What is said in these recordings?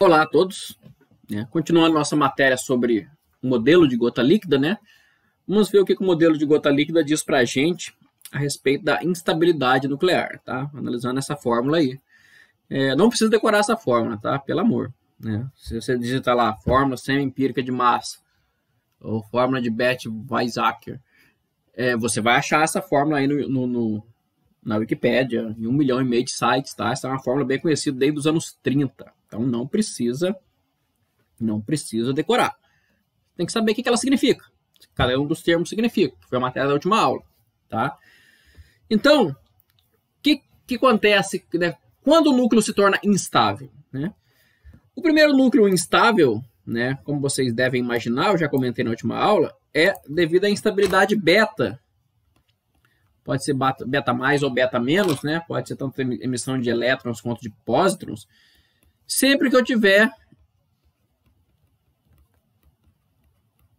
Olá a todos, né? Continuando nossa matéria sobre o modelo de gota líquida, né? Vamos ver o que o modelo de gota líquida diz para a gente a respeito da instabilidade nuclear, tá? Analisando essa fórmula aí. Não precisa decorar essa fórmula, tá? Pelo amor, né? Se você digitar lá, fórmula semi-empírica de massa, ou fórmula de Bethe-Weizsäcker, você vai achar essa fórmula aí na Wikipédia, em 1,5 milhão de sites, tá? Essa é uma fórmula bem conhecida desde os anos 30. Então não precisa decorar. Tem que saber o que ela significa. Cada um dos termos significa. Foi a matéria da última aula, tá? Então, o que acontece, né, quando o núcleo se torna instável, né? O primeiro núcleo instável, né, como vocês devem imaginar, eu já comentei na última aula, é devido à instabilidade beta. Pode ser beta mais ou beta menos, né? Pode ser tanto emissão de elétrons quanto de pósitrons. Sempre que eu tiver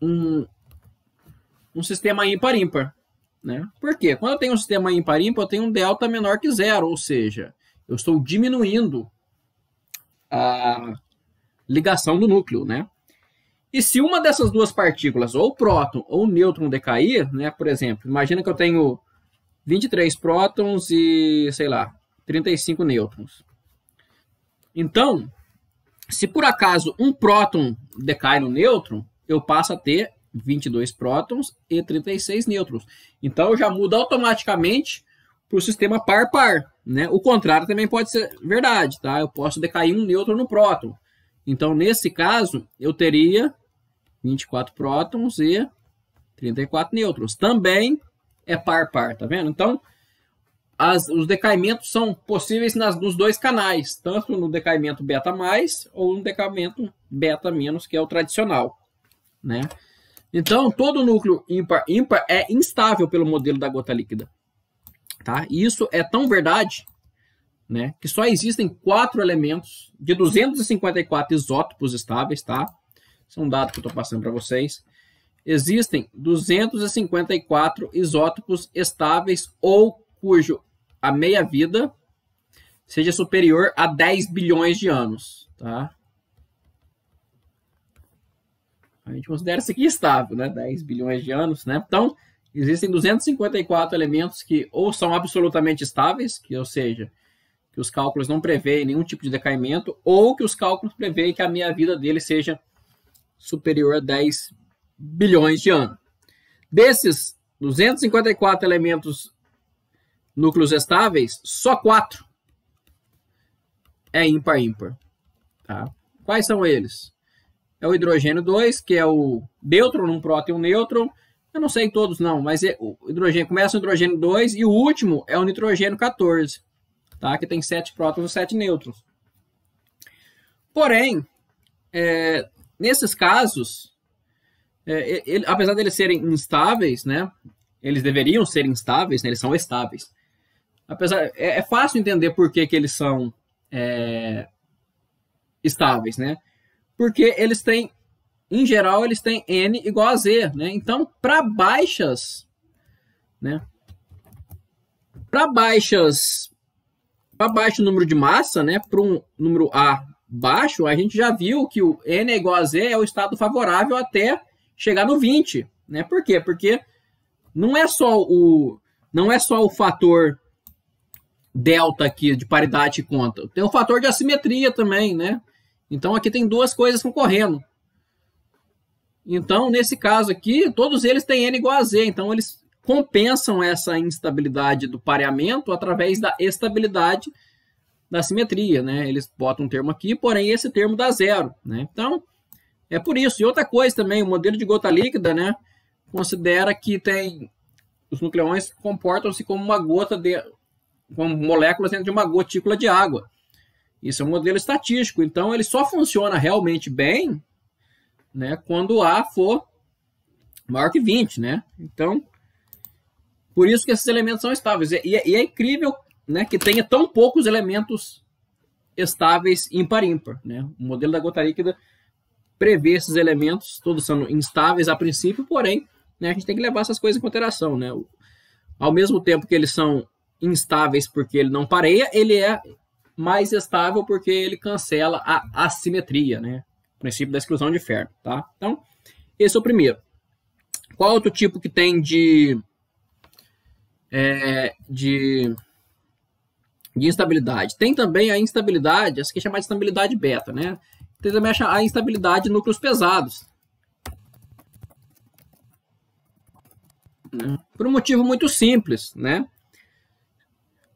um sistema ímpar-ímpar, né? Por quê? Quando eu tenho um sistema ímpar-ímpar, eu tenho um delta menor que zero, ou seja, eu estou diminuindo a ligação do núcleo, né? E se uma dessas duas partículas, ou o próton ou o nêutron, decair, né? Por exemplo, imagina que eu tenho 23 prótons e, sei lá, 35 nêutrons. Então, se por acaso um próton decai no nêutron, eu passo a ter 22 prótons e 36 nêutrons. Então, já muda automaticamente para o sistema par-par, né? O contrário também pode ser verdade, tá? Eu posso decair um nêutron no próton. Então, nesse caso, eu teria 24 prótons e 34 nêutrons. Também é par-par, tá vendo? Então, os decaimentos são possíveis nos dois canais, tanto no decaimento beta mais ou no decaimento beta menos, que é o tradicional, né? Então, todo núcleo ímpar é instável pelo modelo da gota líquida, tá? E isso é tão verdade, né, que só existem 4 elementos de 254 isótopos estáveis, tá? Esse é um dado que eu estou passando para vocês. Existem 254 isótopos estáveis ou cujo a meia-vida seja superior a 10 bilhões de anos, tá? A gente considera isso aqui estável, né? 10 bilhões de anos, né? Então, existem 254 elementos que ou são absolutamente estáveis, ou seja, que os cálculos não preveem nenhum tipo de decaimento, ou que os cálculos preveem que a meia-vida dele seja superior a 10 bilhões de anos. Desses 254 elementos núcleos estáveis, só 4 é ímpar-ímpar. Tá? Quais são eles? É o hidrogênio 2, que é o nêutron, um próton e um nêutron. Eu não sei todos não, mas o hidrogênio começa o hidrogênio 2 e o último é o nitrogênio 14, tá? Que tem 7 prótons e 7 nêutrons. Porém, nesses casos, apesar de eles serem instáveis, né? Eles deveriam ser instáveis, né? Eles são estáveis. É fácil entender por que eles são estáveis, né? Porque eles têm, em geral, eles têm N igual a Z, né? Então, para baixo número de massa, né? Para um número A baixo, a gente já viu que o N é igual a Z é o estado favorável até chegar no 20, né? Por quê? Porque não é só o fator delta aqui de paridade que conta, tem o fator de assimetria também, né? Então aqui tem duas coisas concorrendo. Então, nesse caso aqui, todos eles têm N igual a Z, então eles compensam essa instabilidade do pareamento através da estabilidade da simetria, né? Eles botam um termo aqui, porém esse termo dá zero, né? Então, é por isso. E outra coisa também, o modelo de gota líquida, né, considera que os nucleões comportam-se como uma gota como moléculas dentro de uma gotícula de água. Isso é um modelo estatístico, então ele só funciona realmente bem, né, quando A for maior que 20, né? Então, por isso que esses elementos são estáveis. E é incrível, né, que tenha tão poucos elementos estáveis ímpar-ímpar, né? O modelo da gota líquida prevê esses elementos, todos são instáveis a princípio, porém, né, a gente tem que levar essas coisas em consideração, né? Ao mesmo tempo que eles são instáveis porque ele não pareia, ele é mais estável porque ele cancela a assimetria, né? O princípio da exclusão de ferro, tá? Então, esse é o primeiro. Qual outro tipo que tem de instabilidade? Tem também a instabilidade, essa aqui é chamada de instabilidade beta, né? Tem também a instabilidade de núcleos pesados. Né? Por um motivo muito simples, né?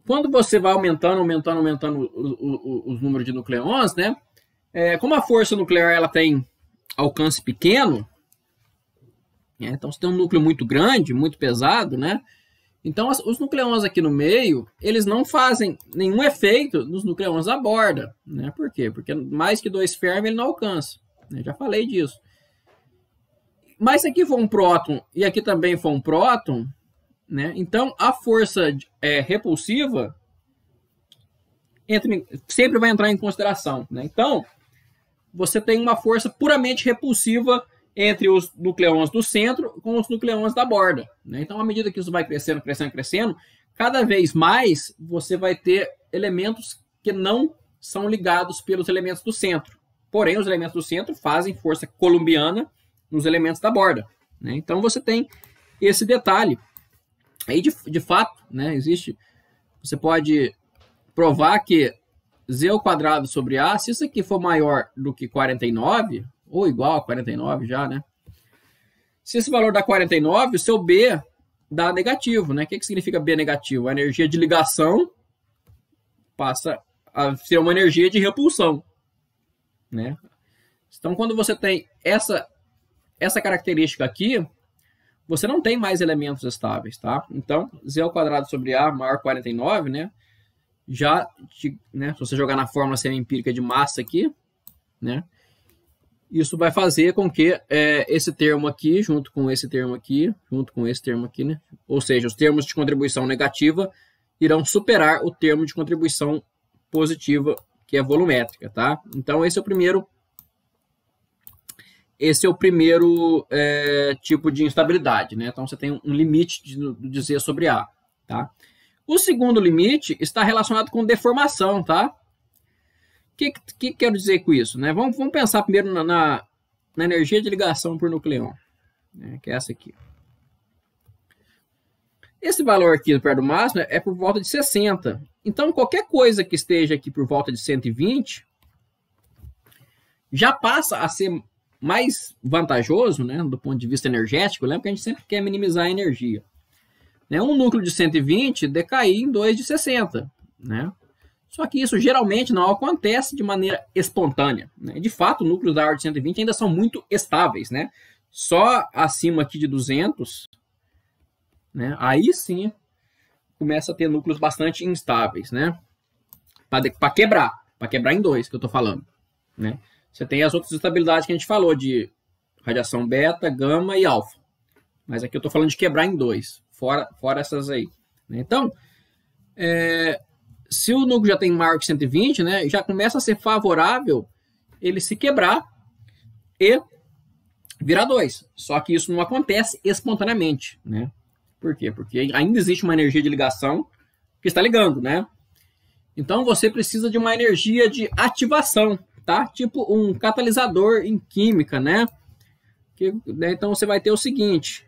Quando você vai aumentando os números de nucleons, né? Como a força nuclear ela tem alcance pequeno, né? Então você tem um núcleo muito grande, muito pesado, né? Então os nucleons aqui no meio, eles não fazem nenhum efeito nos nucleons da borda, né? Por quê? Porque mais que 2 fermi ele não alcança, né? Já falei disso. Mas se aqui for um próton e aqui também for um próton, né? Então a força repulsiva sempre vai entrar em consideração, né? Então você tem uma força puramente repulsiva entre os nucleons do centro com os nucleons da borda, né? Então à medida que isso vai crescendo, cada vez mais você vai ter elementos que não são ligados pelos elementos do centro. Porém, os elementos do centro fazem força coulombiana nos elementos da borda, né? Então você tem esse detalhe. Aí, de fato, né, existe... Você pode provar que Z² sobre A, se isso aqui for maior do que 49, ou igual a 49 já, né? Se esse valor dá 49, o seu B dá negativo, né? O que significa B negativo? A energia de ligação passa a ser uma energia de repulsão, né? Então, quando você tem essa característica aqui, você não tem mais elementos estáveis, tá? Então, Z² sobre A maior que 49, né? Né? Se você jogar na fórmula semi-empírica de massa aqui, né? Isso vai fazer com que esse termo aqui, junto com esse termo aqui, né? Ou seja, os termos de contribuição negativa irão superar o termo de contribuição positiva, que é volumétrica, tá? Então, esse é o primeiro tipo de instabilidade, né? Então você tem um limite de Z sobre A, tá? O segundo limite está relacionado com deformação, tá? O que quero dizer com isso, né? Vamos pensar primeiro na energia de ligação por nucleon, né? Que é essa aqui. Esse valor aqui perto do máximo é por volta de 60. Então qualquer coisa que esteja aqui por volta de 120 já passa a ser mais vantajoso, né, do ponto de vista energético, lembra que a gente sempre quer minimizar a energia. Né? Um núcleo de 120 decair em 2 de 60. Né? Só que isso geralmente não acontece de maneira espontânea. Né? De fato, núcleos da ordem de 120 ainda são muito estáveis. Né? Só acima aqui de 200, né, aí sim começa a ter núcleos bastante instáveis. Né? Para quebrar em 2 que eu estou falando. Né? Você tem as outras estabilidades que a gente falou, de radiação beta, gama e alfa. Mas aqui eu estou falando de quebrar em 2, fora essas aí. Então, se o núcleo já tem maior que 120, né, já começa a ser favorável ele se quebrar e virar 2. Só que isso não acontece espontaneamente. Né? Por quê? Porque ainda existe uma energia de ligação que está ligando. Né? Então, você precisa de uma energia de ativação. Tá? Tipo um catalisador em química, né? Então você vai ter o seguinte.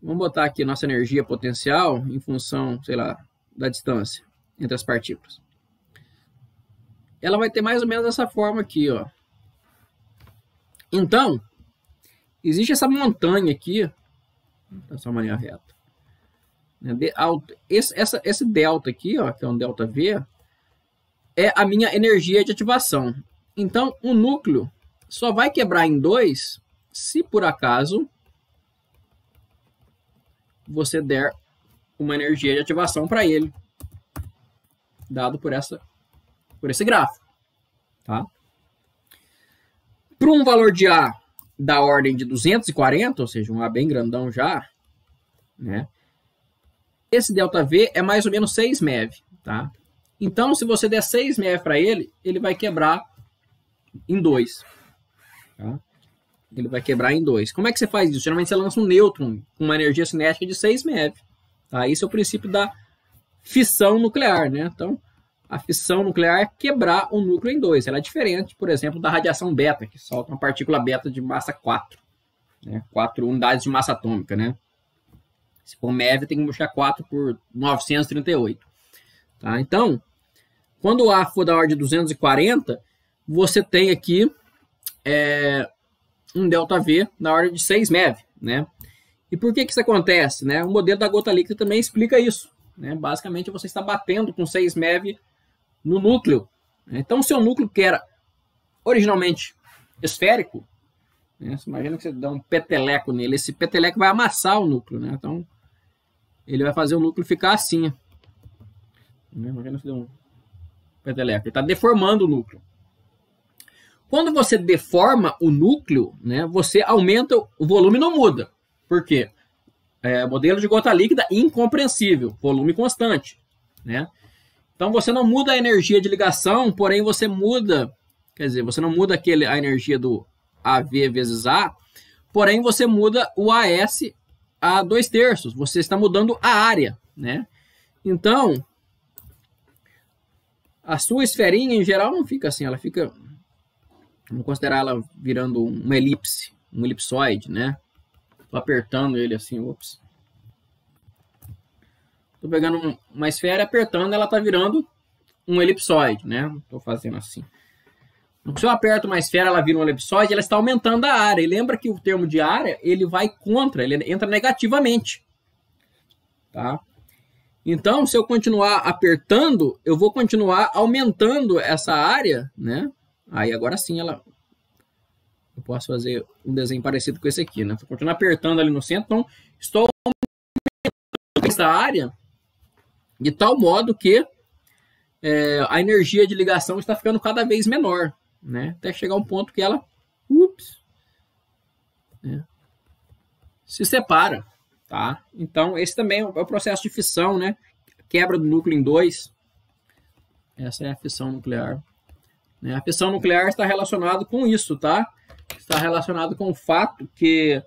Vamos botar aqui nossa energia potencial em função, sei lá, da distância entre as partículas. Ela vai ter mais ou menos essa forma aqui, ó. Então, existe essa montanha aqui, dessa maneira reta. Esse delta aqui, ó, que é um delta V, é a minha energia de ativação. Então, o núcleo só vai quebrar em 2 se, por acaso, você der uma energia de ativação para ele, dado por esse gráfico. Tá? Para um valor de A da ordem de 240, ou seja, um A bem grandão já, né? Esse ΔV é mais ou menos 6 MeV. Tá? Então, se você der 6 MeV para ele, ele vai quebrar em 2. Tá? Ele vai quebrar em 2. Como é que você faz isso? Geralmente você lança um nêutron com uma energia cinética de 6 MeV. Tá? Esse é o princípio da fissão nuclear. Né? Então, a fissão nuclear é quebrar o núcleo em dois. Ela é diferente, por exemplo, da radiação beta, que solta uma partícula beta de massa 4. Né? 4 unidades de massa atômica, né? Se for MeV, tem que multiplicar 4 por 938. Tá? Então, quando o A for da ordem de 240, você tem aqui um ΔV na ordem de 6 MeV. Né? E por que isso acontece? Né? O modelo da gota líquida também explica isso. Né? Basicamente, você está batendo com 6 MeV no núcleo. Então, seu núcleo, que era originalmente esférico, né? Você imagina que você dá um peteleco nele, esse peteleco vai amassar o núcleo. Né? Então, ele vai fazer o núcleo ficar assim. Né? Imagina que você dá um peteleco. Ele está deformando o núcleo. Quando você deforma o núcleo, né, você aumenta o volume, não muda. Por quê? Modelo de gota líquida incompreensível, volume constante. Né? Então você não muda a energia de ligação, porém você muda, quer dizer, você não muda a energia do AV vezes A, porém você muda o AS a 2/3. Você está mudando a área. Né? Então, a sua esferinha em geral não fica assim, ela fica, vamos considerar ela virando uma elipse, um elipsoide, né? Tô apertando ele assim, ops. Tô pegando uma esfera e apertando, ela tá virando um elipsoide, né? Tô fazendo assim. Se eu aperto uma esfera, ela vira um elipsoide, ela está aumentando a área. E lembra que o termo de área, ele vai contra, ele entra negativamente. Tá? Então, se eu continuar apertando, eu vou continuar aumentando essa área, né? Aí agora sim eu posso fazer um desenho parecido com esse aqui, né? Vou continuar apertando ali no centro, então estou aumentando essa área de tal modo que a energia de ligação está ficando cada vez menor, né? Até chegar um ponto que ela se separa, tá? Então esse também é o processo de fissão, né? Quebra do núcleo em dois. Essa é a fissão nuclear. A fissão nuclear está relacionada com isso, tá? Está relacionado com o fato que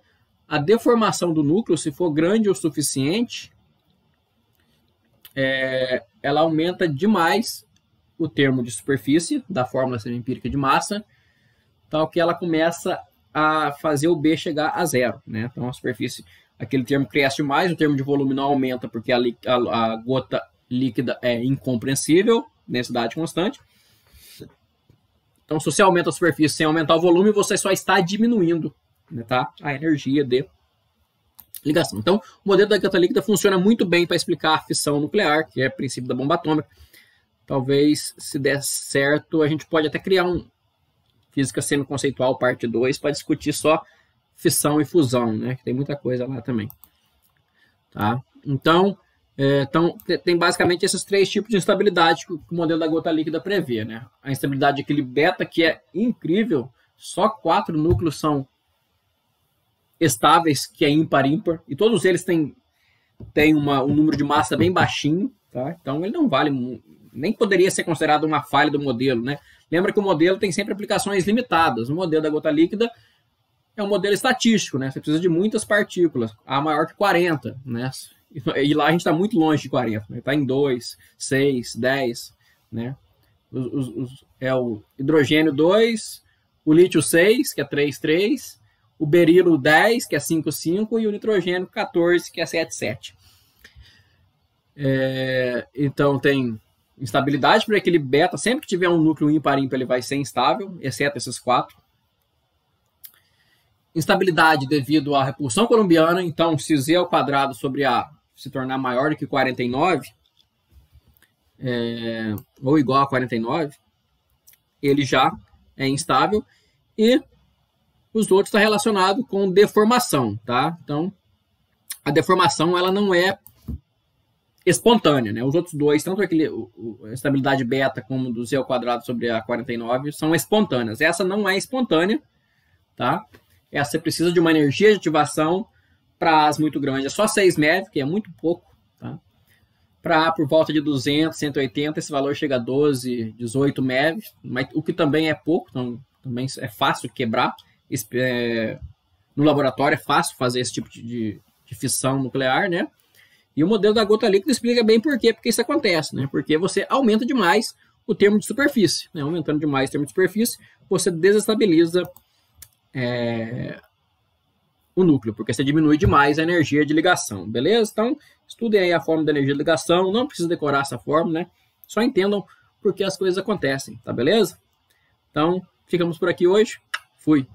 a deformação do núcleo, se for grande o suficiente, ela aumenta demais o termo de superfície da fórmula semi-empírica de massa, tal que ela começa a fazer o B chegar a zero. Né? Então a superfície, aquele termo cresce mais, o termo de volume não aumenta porque a gota líquida é incompreensível, densidade constante. Então, se você aumenta a superfície sem aumentar o volume, você só está diminuindo, né, tá? A energia de ligação. Então, o modelo da gota líquida funciona muito bem para explicar a fissão nuclear, que é o princípio da bomba atômica. Talvez, se der certo, a gente pode até criar um Física Semiconceitual parte 2 para discutir só fissão e fusão, né? Que tem muita coisa lá também. Tá? Então, tem basicamente esses três tipos de instabilidade que o modelo da gota líquida prevê. Né? A instabilidade de equilíbrio beta, que é incrível, só 4 núcleos são estáveis, que é ímpar-ímpar, e todos eles têm um número de massa bem baixinho, tá? Então ele não vale, nem poderia ser considerado uma falha do modelo. Né? Lembra que o modelo tem sempre aplicações limitadas. O modelo da gota líquida é um modelo estatístico, né? Você precisa de muitas partículas, A maior que 40, né? E lá a gente está muito longe de 40, né? Está em 2, 6, 10, né? É o hidrogênio 2, o lítio 6, que é 3, 3, o berilo 10, que é 5, 5, e o nitrogênio 14, que é 7, 7. Então tem instabilidade para aquele beta, sempre que tiver um núcleo ímpar-ímpar ele vai ser instável, exceto esses 4. Instabilidade devido à repulsão colombiana, então se Z ao quadrado sobre A se tornar maior do que 49, ou igual a 49, ele já é instável, e os outros estão relacionados com deformação, tá? Então, a deformação ela não é espontânea, né? Os outros dois, tanto a estabilidade beta como do Z ao quadrado sobre A 49, são espontâneas. Essa não é espontânea, tá? Essa você precisa de uma energia de ativação para As muito grande. É só 6 MeV, que é muito pouco. Tá? Para A por volta de 200, 180, esse valor chega a 12, 18 MeV, mas, o que também é pouco, então também é fácil quebrar. No laboratório é fácil fazer esse tipo de fissão nuclear, né? E o modelo da gota líquida explica bem por quê, porque isso acontece, né? Porque você aumenta demais o termo de superfície, né? Aumentando demais o termo de superfície, você desestabiliza o núcleo, porque você diminui demais a energia de ligação, beleza? Então, estudem aí a fórmula da energia de ligação, não precisa decorar essa fórmula, né? Só entendam por que as coisas acontecem, tá beleza? Então, ficamos por aqui hoje. Fui!